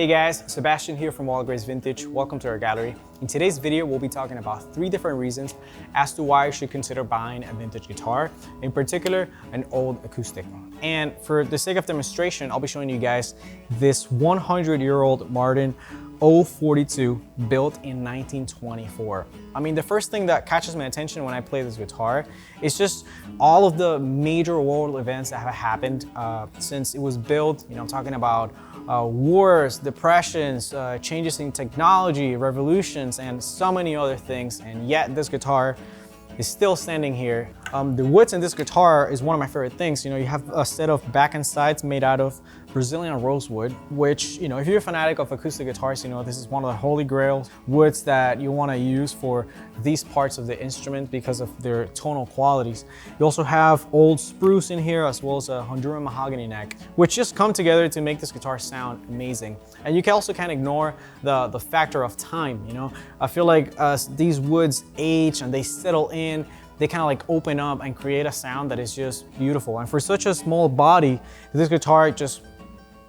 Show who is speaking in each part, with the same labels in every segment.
Speaker 1: Hey guys, Sebastian here from Wild Grace Vintage. Welcome to our gallery. In today's video, we'll be talking about 3 different reasons as to why you should consider buying a vintage guitar, in particular, an old acoustic. And for the sake of demonstration, I'll be showing you guys this 100-year-old Martin 042 built in 1924. I mean, the first thing that catches my attention when I play this guitar is just all of the major world events that have happened since it was built. You know, I'm talking about wars, depressions, changes in technology, revolutions, and so many other things. And yet this guitar is still standing here. The woods in this guitar is one of my favorite things. You know, you have a set of back and sides made out of Brazilian rosewood, which, you know, if you're a fanatic of acoustic guitars, you know, this is one of the holy grail woods that you want to use for these parts of the instrument because of their tonal qualities. You also have old spruce in here, as well as a Honduran mahogany neck, which just come together to make this guitar sound amazing. And you can also can't ignore the factor of time. You know, I feel like as these woods age and they settle in, they kind of like open up and create a sound that is just beautiful. And for such a small body, this guitar just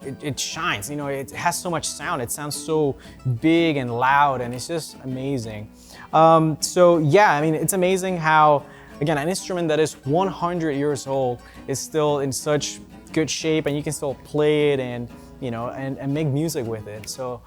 Speaker 1: it shines. You know, it has so much sound. It sounds so big and loud, and it's just amazing. So yeah, I mean, it's amazing how, again, an instrument that is 100 years old is still in such good shape, and you can still play it and, you know, and make music with it. So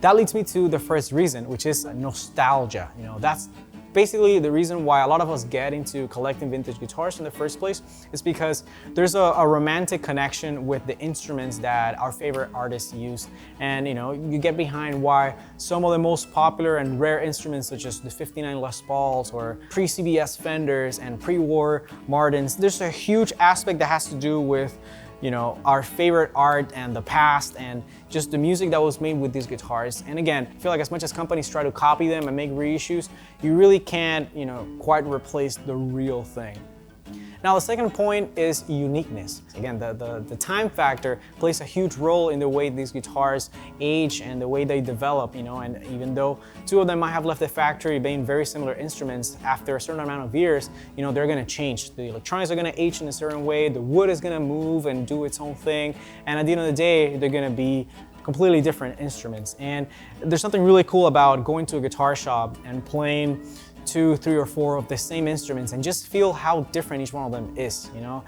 Speaker 1: that leads me to the first reason, which is nostalgia. You know, that's basically the reason why a lot of us get into collecting vintage guitars in the first place, is because there's a romantic connection with the instruments that our favorite artists used. And you know, you get behind why some of the most popular and rare instruments, such as the 59 Les Pauls or pre-CBS Fenders and pre-war Martins, there's a huge aspect that has to do with, you know, our favorite art and the past and just the music that was made with these guitars. And again, I feel like as much as companies try to copy them and make reissues, you really can't, you know, quite replace the real thing. Now, the second point is uniqueness. Again, the time factor plays a huge role in the way these guitars age and the way they develop, you know, and even though 2 of them might have left the factory being very similar instruments, after a certain amount of years, you know, they're gonna change. The electronics are gonna age in a certain way, the wood is gonna move and do its own thing, and at the end of the day, they're gonna be completely different instruments. And there's something really cool about going to a guitar shop and playing 2, 3, or 4 of the same instruments and just feel how different each one of them is, you know?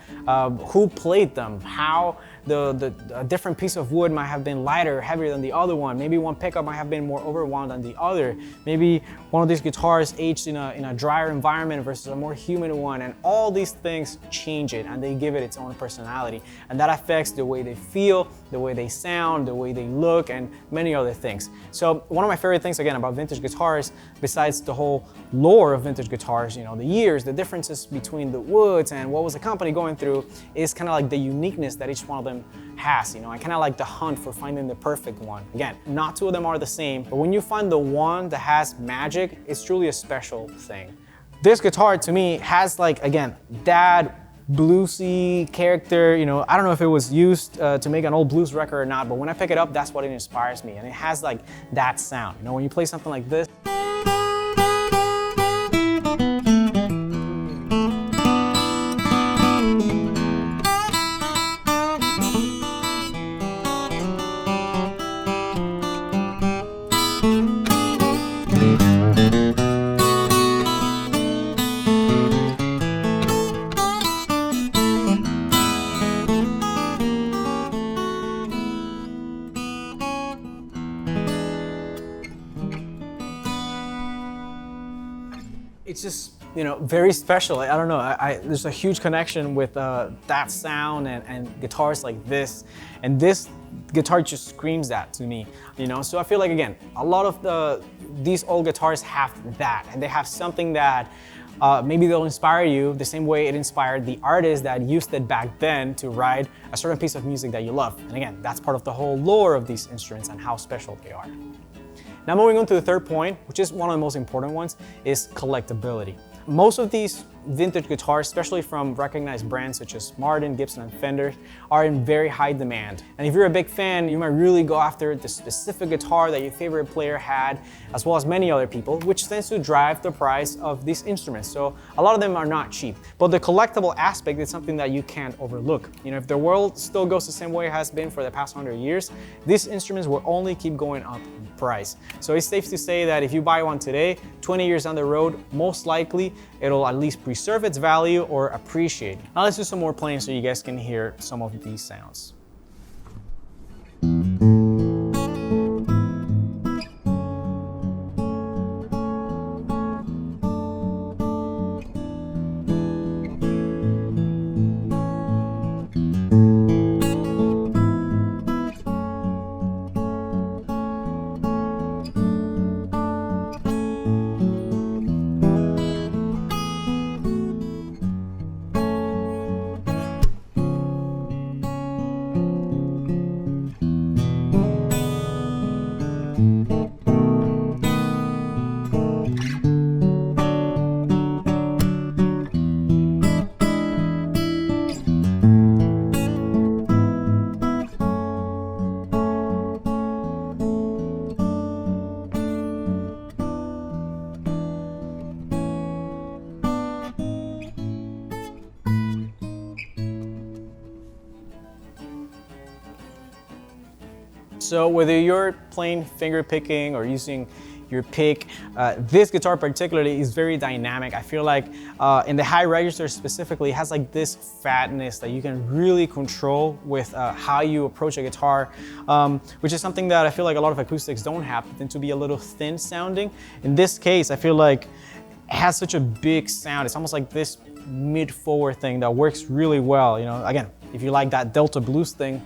Speaker 1: Who played them, how a different piece of wood might have been lighter, heavier than the other one. Maybe one pickup might have been more overwound than the other. Maybe one of these guitars aged in a drier environment versus a more humid one, and all these things change it and they give it its own personality. And that affects the way they feel, the way they sound, the way they look, and many other things. So one of my favorite things, again, about vintage guitars, besides the whole lore of vintage guitars, you know, the years, the differences between the woods and what was the company going through, is kind of like the uniqueness that each one of them has. You know, I kind of like the hunt for finding the perfect one. Again, not 2 of them are the same, but when you find the one that has magic, it's truly a special thing. This guitar, to me, has, like, again, that bluesy character. You know, I don't know if it was used to make an old blues record or not, but when I pick it up, that's what it inspires me, and it has like that sound. You know, when you play something like this, it's just, you know, very special. I don't know, there's a huge connection with that sound and guitars like this. And this guitar just screams that to me, you know? So I feel like, again, a lot of these old guitars have that, and they have something that maybe they'll inspire you the same way it inspired the artists that used it back then to write a certain piece of music that you love. And again, that's part of the whole lore of these instruments and how special they are. Now, moving on to the third point, which is one of the most important ones, is collectability. Most of these vintage guitars, especially from recognized brands such as Martin, Gibson, and Fender, are in very high demand. And if you're a big fan, you might really go after the specific guitar that your favorite player had, as well as many other people, which tends to drive the price of these instruments. So a lot of them are not cheap. But the collectible aspect is something that you can't overlook. You know, if the world still goes the same way it has been for the past 100 years, these instruments will only keep going up in price. So it's safe to say that if you buy one today, 20 years down the road, most likely it'll at least preserve its value or appreciate. Now let's do some more playing so you guys can hear some of these sounds. So whether you're playing finger picking or using your pick, this guitar particularly is very dynamic. I feel like in the high register specifically, it has like this fatness that you can really control with how you approach a guitar, which is something that I feel like a lot of acoustics don't have. They tend to be a little thin sounding. In this case, I feel like it has such a big sound. It's almost like this mid-forward thing that works really well. You know, again, if you like that Delta blues thing.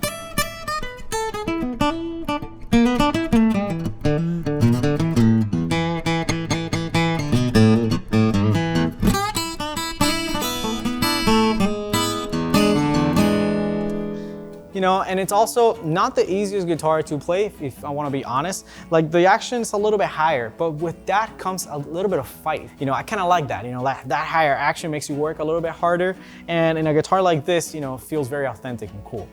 Speaker 1: You know, and it's also not the easiest guitar to play, if I want to be honest. Like the action is a little bit higher, but with that comes a little bit of fight. You know, I kind of like that. You know, that higher action makes you work a little bit harder, and in a guitar like this, you know, feels very authentic and cool.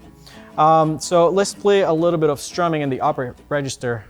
Speaker 1: So let's play a little bit of strumming in the upper register.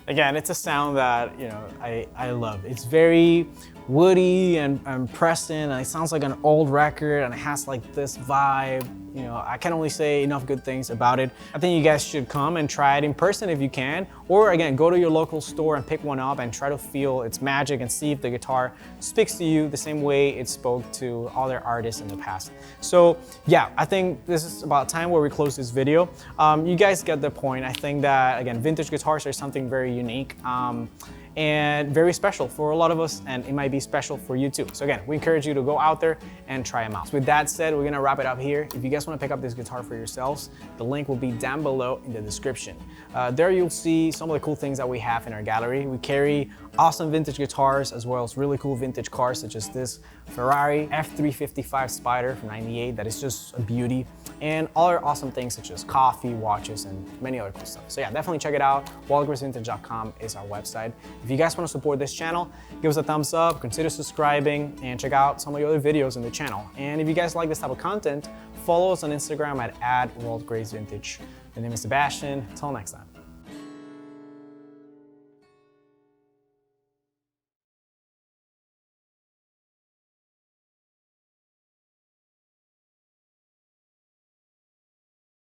Speaker 1: Again, it's a sound that, you know, I love. It's very woody and present, and it sounds like an old record, and it has like this vibe. You know, I can only say enough good things about it. I think you guys should come and try it in person if you can, or again, go to your local store and pick one up and try to feel its magic and see if the guitar speaks to you the same way it spoke to other artists in the past. So yeah, I think this is about time where we close this video. You guys get the point. I think that, again, vintage guitars are something very unique. And very special for a lot of us, and it might be special for you too. So again, we encourage you to go out there and try them out. So with that said, we're gonna wrap it up here. If you guys wanna pick up this guitar for yourselves, the link will be down below in the description. There you'll see some of the cool things that we have in our gallery. We carry awesome vintage guitars as well as really cool vintage cars such as this Ferrari F355 Spider from '98 that is just a beauty, and other awesome things such as coffee, watches, and many other cool stuff. So yeah, definitely check it out. wildgracevintage.com is our website. If you guys want to support this channel, give us a thumbs up, consider subscribing, and check out some of the other videos in the channel. And if you guys like this type of content, follow us on Instagram at @WaldGraceVintage. My name is Sebastian. Until next time.